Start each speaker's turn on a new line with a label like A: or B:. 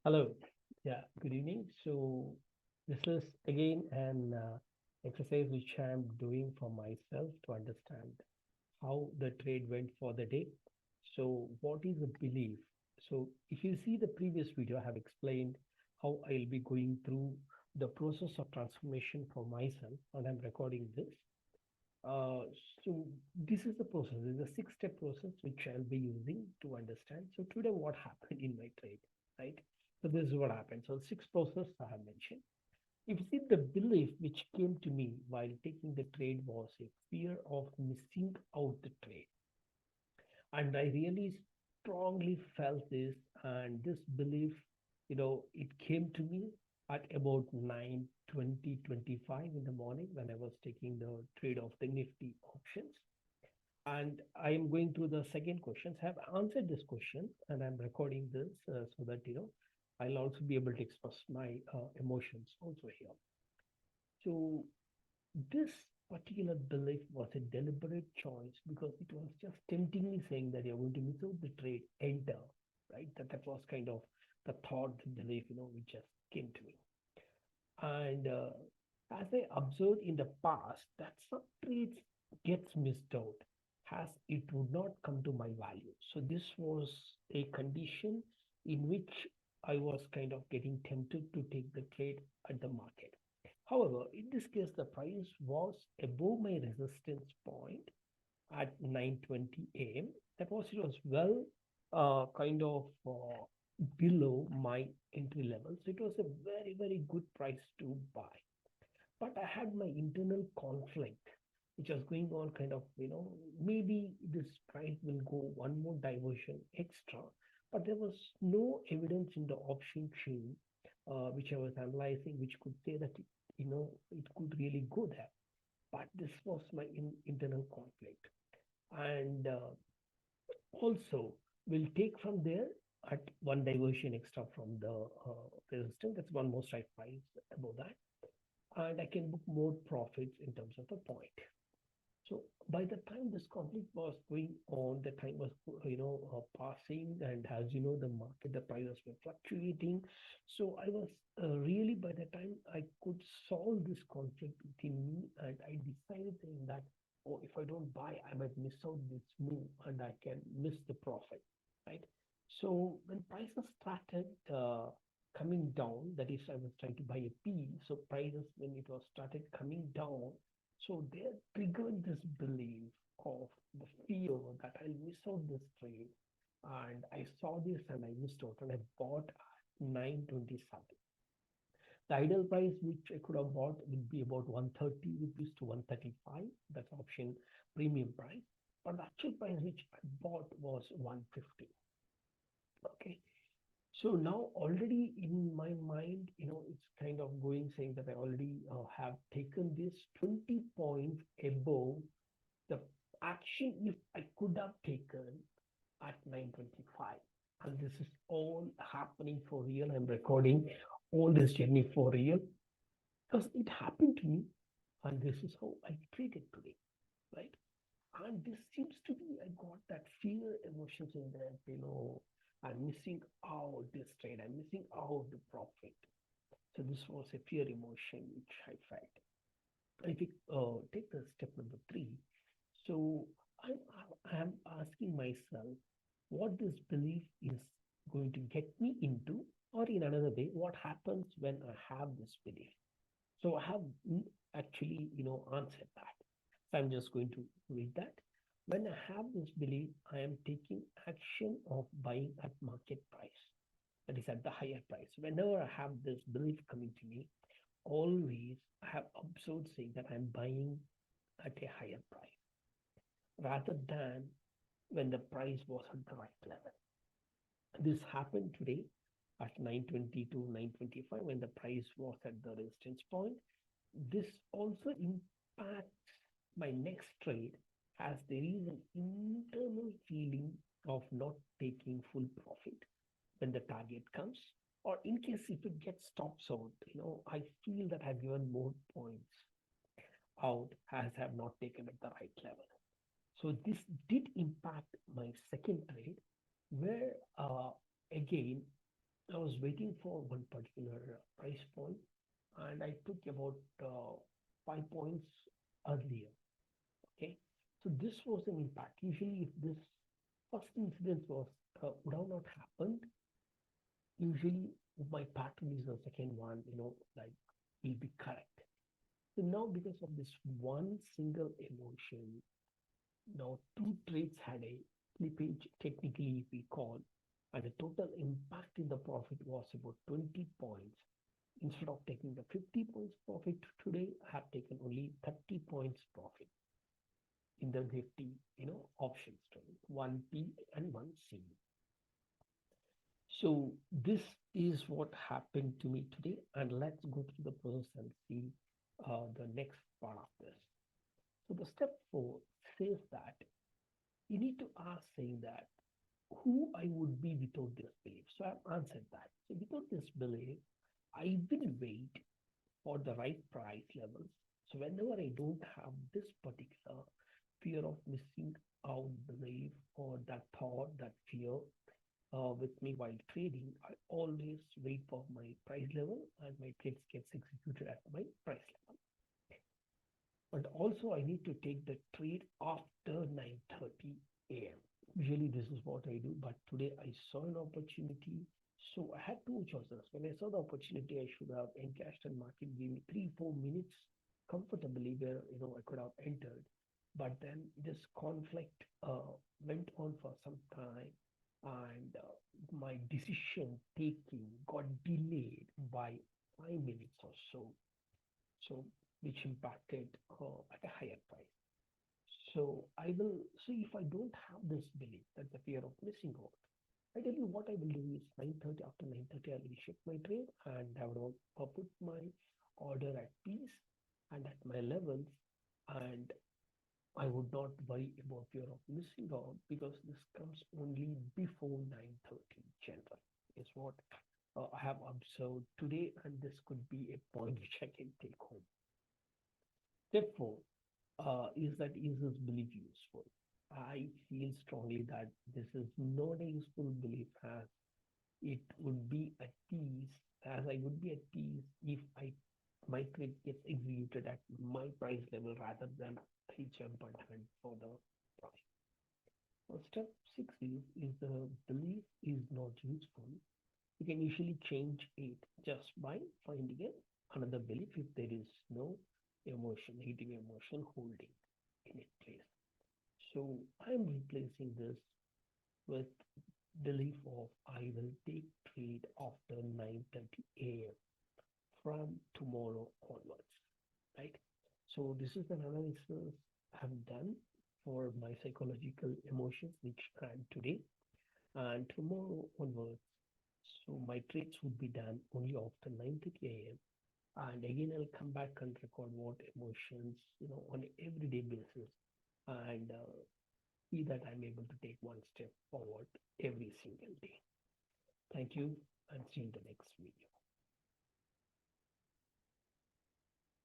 A: Hello. Yeah, good evening. So, this is again an exercise which I'm doing for myself to understand how the trade went for the day. So, what is the belief? So, if you see the previous video, I have explained how I'll be going through the process of transformation for myself, and I'm recording this. Uh, so, this is the process. This is a six-step process which I'll be using to understand. So, today, what happened in my trade, right? So, this is what happened. So, six process I have mentioned. If you see the belief which came to me while taking the trade was a fear of missing out the trade. And I really strongly felt this, and this belief, it came to me at about 9:20, 25 in the morning when I was taking the trade of the Nifty options. And I am going through the second questions. I have answered this question and I'm recording this so that, I'll also be able to express my emotions also here. So this particular belief was a deliberate choice because it was just temptingly saying that you're going to miss out the trade, enter, right? That was kind of the thought, the belief, which just came to me. And as I observed in the past, that some trades gets missed out as it would not come to my value. So this was a condition in which I was kind of getting tempted to take the trade at the market. However, in this case, the price was above my resistance point at 9:20 a.m. That was it was well kind of below my entry level. So it was a very good price to buy. But I had my internal conflict, which was going on kind of, maybe this price will go one more diversion extra. But there was no evidence in the option chain, which I was analyzing, which could say that, it could really go there. But this was my internal conflict. And also, we'll take from there at one diversion extra from the resistance. That's one more strike price above that. And I can book more profits in terms of the point. So by the time this conflict was going on, the time was passing, and as you know, the market, the prices were fluctuating. So I was really by the time I could solve this conflict within me, and I decided saying that, oh, if I don't buy, I might miss out this move, and I can miss the profit, right? So when prices started coming down, that is, I was trying to buy a P. So prices when it was started coming down, so they triggered this belief of the fear that I'll miss out this trade. And I saw this and I missed out and I bought at 9:27. The ideal price which I could have bought would be about 130 rupees to 135. That's option premium price. But the actual price which I bought was 150. Okay. So now already in my mind, it's kind of going saying that I already have taken this 20 points above the action if I could have taken at 9:25. And this is all happening for real. I'm recording all this journey for real because it happened to me and this is how I treated today, right? And this seems to be, I got that fear emotions in there, I'm missing out this trade, I'm missing out the profit. So this was a fear emotion which I felt. If we take the step number three, so I'm asking myself what this belief is going to get me into, or in another way, what happens when I have this belief. So I have actually, answered that. So I'm just going to read that. When I have this belief, I am taking action of buying at market price. That is at the higher price. Whenever I have this belief coming to me, always I have observed saying that I'm buying at a higher price rather than when the price was at the right level. This happened today at 9:20 to 9:25 when the price was at the resistance point. This also impacts my next trade as there is an internal feeling of not taking full profit when the target comes, or in case if it gets stops out, I feel that I've given more points out as I have not taken at the right level. So this did impact my second trade, where again I was waiting for one particular price point, and I took about 5 points earlier. Okay, so this was an impact. Usually, if this first incident was would have not happened, usually my pattern is the second one. Like will be correct. So now, because of this one single emotion, now two trades had a slippage. Technically, we call, and the total impact in the profit was about 20 points. Instead of taking the 50 points profit today, I have taken only 30 points profit in the Nifty, options trade, one P and one C. So this is what happened to me today, and let's go through the process and see the next part of this. So the step 4 says that you need to ask saying that who I would be without this belief. So I've answered that. So without this belief, I will wait for the right price levels. So whenever I don't have this particular fear of missing out belief or that thought, that fear with me while trading, I always wait for my price level and my trades gets executed at my price level. But also I need to take the trade after 9:30 a.m. Usually this is what I do, but today I saw an opportunity. So I had two choices. When I saw the opportunity, I should have encashed and market gave me 3-4 minutes comfortably where I could have entered. But then this conflict went on for some time, and my decision taking got delayed by 5 minutes or so. So which impacted at a higher price. So I will see if I don't have this belief, that the fear of missing out. I tell you what I will do is 9:30. After 9:30, I will check my trade and I will put my order at peace and at my levels, and I would not worry about fear of missing out because this comes only before 9:30 general is what I have observed today, and this could be a point which I can take home. Step 4 is this belief useful? I feel strongly that this is not a useful belief, as it would be at peace, as I would be at peace if my trade gets executed at my price level rather than I jump and hunt for the profit. Well, step 6 is the belief is not useful. You can usually change it just by finding another belief if there is no negative emotion holding in its place. So I'm replacing this with belief of I will take trade after 9:30 a.m. from tomorrow onwards, right? So this is an analysis I've done for my psychological emotions, which I'm today and tomorrow onwards. So my trades would be done only after 9:30 a.m. And again, I'll come back and record what emotions, on an everyday basis, and see that I'm able to take one step forward every single day. Thank you, and see you in the next video.